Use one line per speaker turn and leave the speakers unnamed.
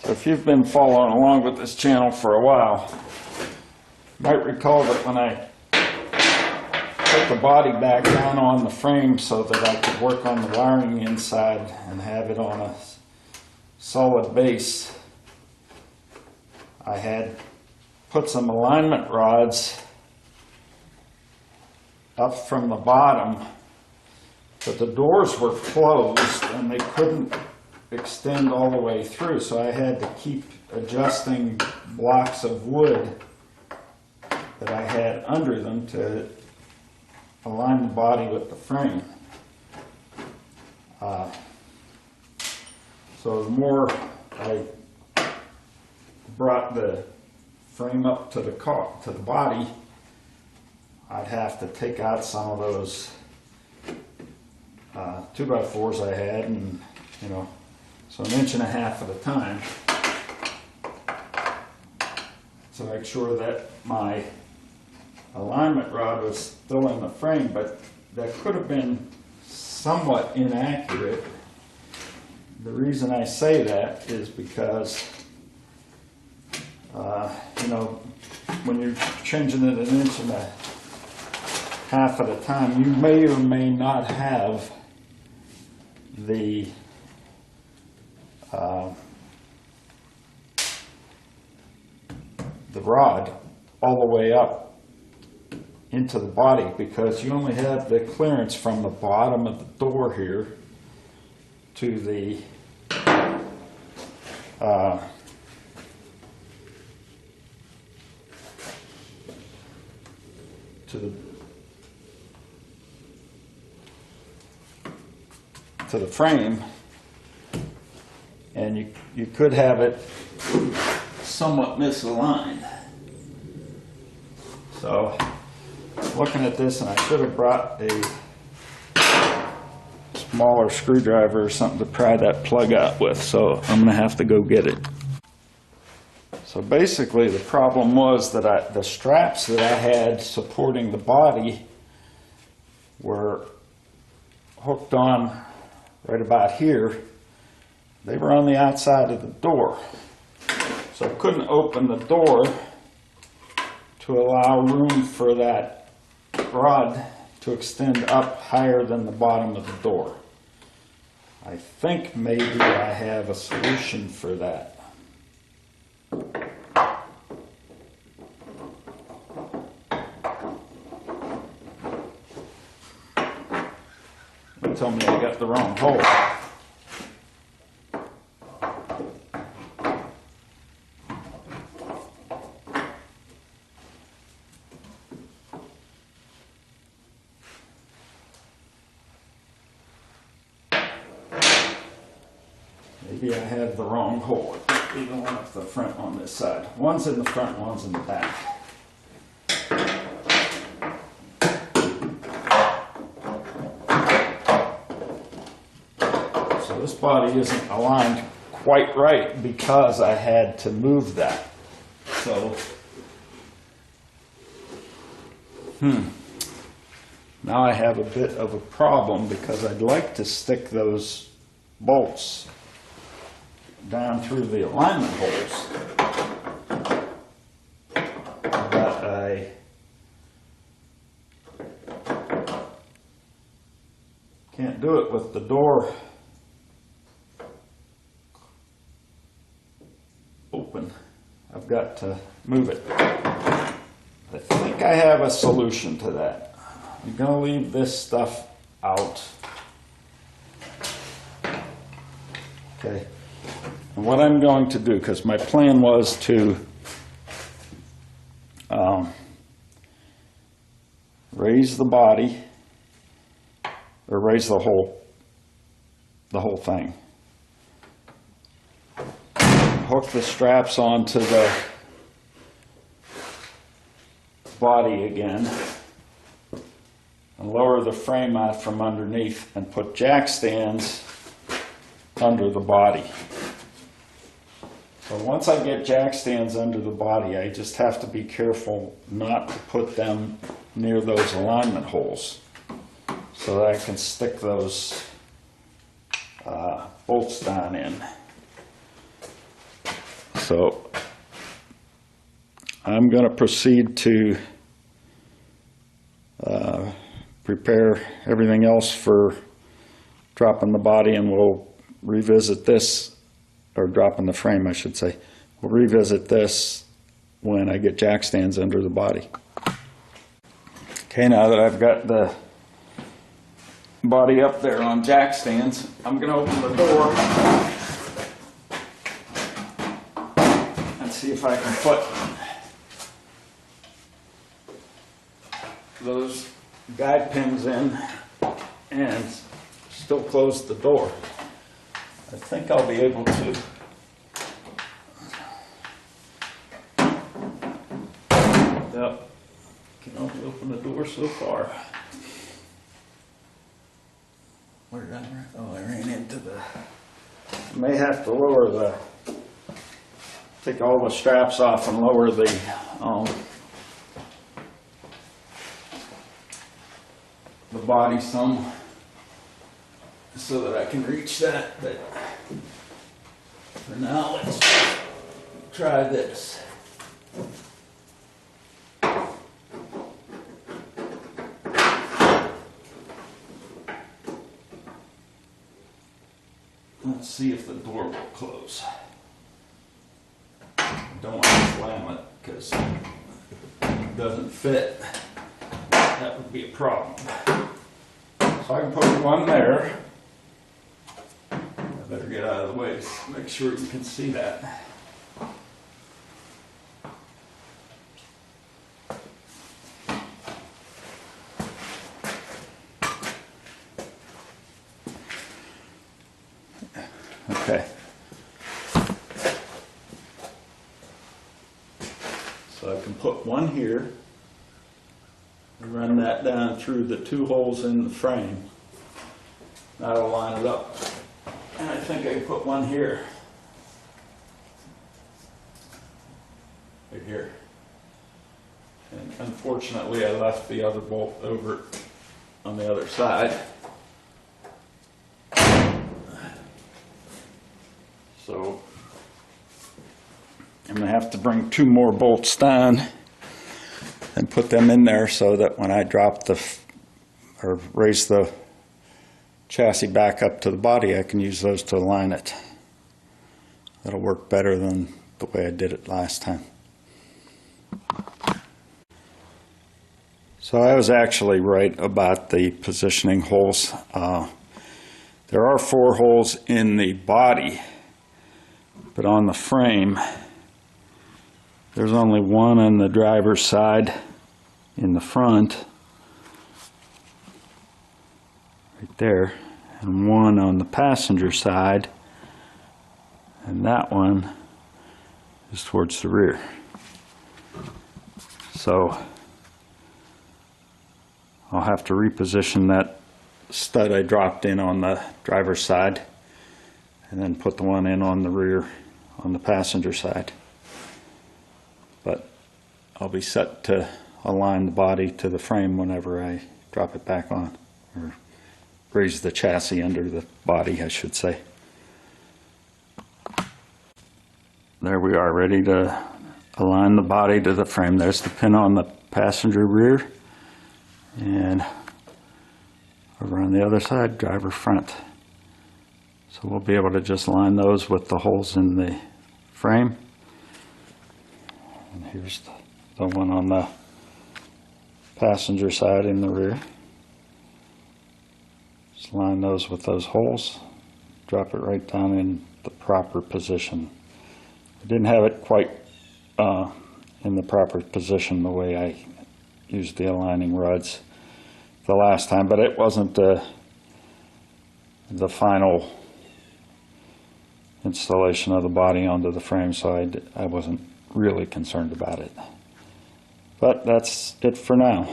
So if you've been following along with this channel for a while, you might recall that when I put the body back down on the frame so that I could work on the wiring inside and have it on a solid base, I had put some alignment rods up from the bottom, but the doors were closed and they couldn't extend all the way through, so I had to keep adjusting blocks of wood that I had under them to align the body with the frame. So the more I brought the frame up to the body, I'd have to take out some of those 2x4s I had, and so 1.5 inches at a time, to make sure that my alignment rod was still in the frame, but that could have been somewhat inaccurate. The reason I say that is because when you're changing it 1.5 inches at a time, you may or may not have the rod all the way up into the body, because you only have the clearance from the bottom of the door here to the to the frame, and you could have it somewhat misaligned. So looking at this, and I should have brought a smaller screwdriver or something to pry that plug out with, so I'm going to have to go get it. So basically the problem was that the straps that I had supporting the body were hooked on right about here. They were on the outside of the door, so I couldn't open the door to allow room for that rod to extend up higher than the bottom of the door. I think maybe I have a solution for that. They told me I got the wrong hole. Maybe I had the wrong hole. Even one up the front on this side. One's in the front, one's in the back. So this body isn't aligned quite right because I had to move that. So, now I have a bit of a problem, because I'd like to stick those bolts down through the alignment holes, but I can't do it with the door open. I've got to move it. I think I have a solution to that. I'm going to leave this stuff out. Okay. And what I'm going to do, because my plan was to raise the body, or raise the whole thing, hook the straps onto the body again, and lower the frame out from underneath, and put jack stands under the body. So once I get jack stands under the body, I just have to be careful not to put them near those alignment holes, so that I can stick those bolts down in. So I'm going to proceed to prepare everything else for dropping the body, and we'll revisit this, or dropping the frame, I should say. We'll revisit this when I get jack stands under the body. Okay, now that I've got the body up there on jack stands, I'm going to open the door and see if I can put those guide pins in and still close the door. I think I'll be able to. Yep, can only open the door so far. Where did I run? Oh, I ran into the. I may have to lower the. Take all the straps off and lower the. The body some, so that I can reach that, but for now let's try this. Let's see if the door will close. I don't want to slam it because it doesn't fit. That would be a problem. So I can put one there. I better get out of the way to make sure you can see that. Okay. So I can put one here. Run that down through the two holes in the frame. That'll line it up. And I think I can put one here. Right here. And unfortunately I left the other bolt over on the other side. So I'm going to have to bring two more bolts down and put them in there so that when I drop or raise the chassis back up to the body, I can use those to align it. That'll work better than the way I did it last time. So I was actually right about the positioning holes. There are 4 holes in the body, but on the frame, there's only one on the driver's side in the front, right there, and one on the passenger side, and that one is towards the rear. So I'll have to reposition that stud I dropped in on the driver's side and then put the one in on the rear on the passenger side. But I'll be set to align the body to the frame whenever I drop it back on, or raise the chassis under the body, I should say. There we are, ready to align the body to the frame. There's the pin on the passenger rear, and over on the other side, driver front. So we'll be able to just line those with the holes in the frame. And here's the one on the passenger side in the rear. Just line those with those holes. Drop it right down in the proper position. I didn't have it quite in the proper position the way I used the aligning rods the last time, but it wasn't the final installation of the body onto the frame, so I wasn't really concerned about it. But that's it for now.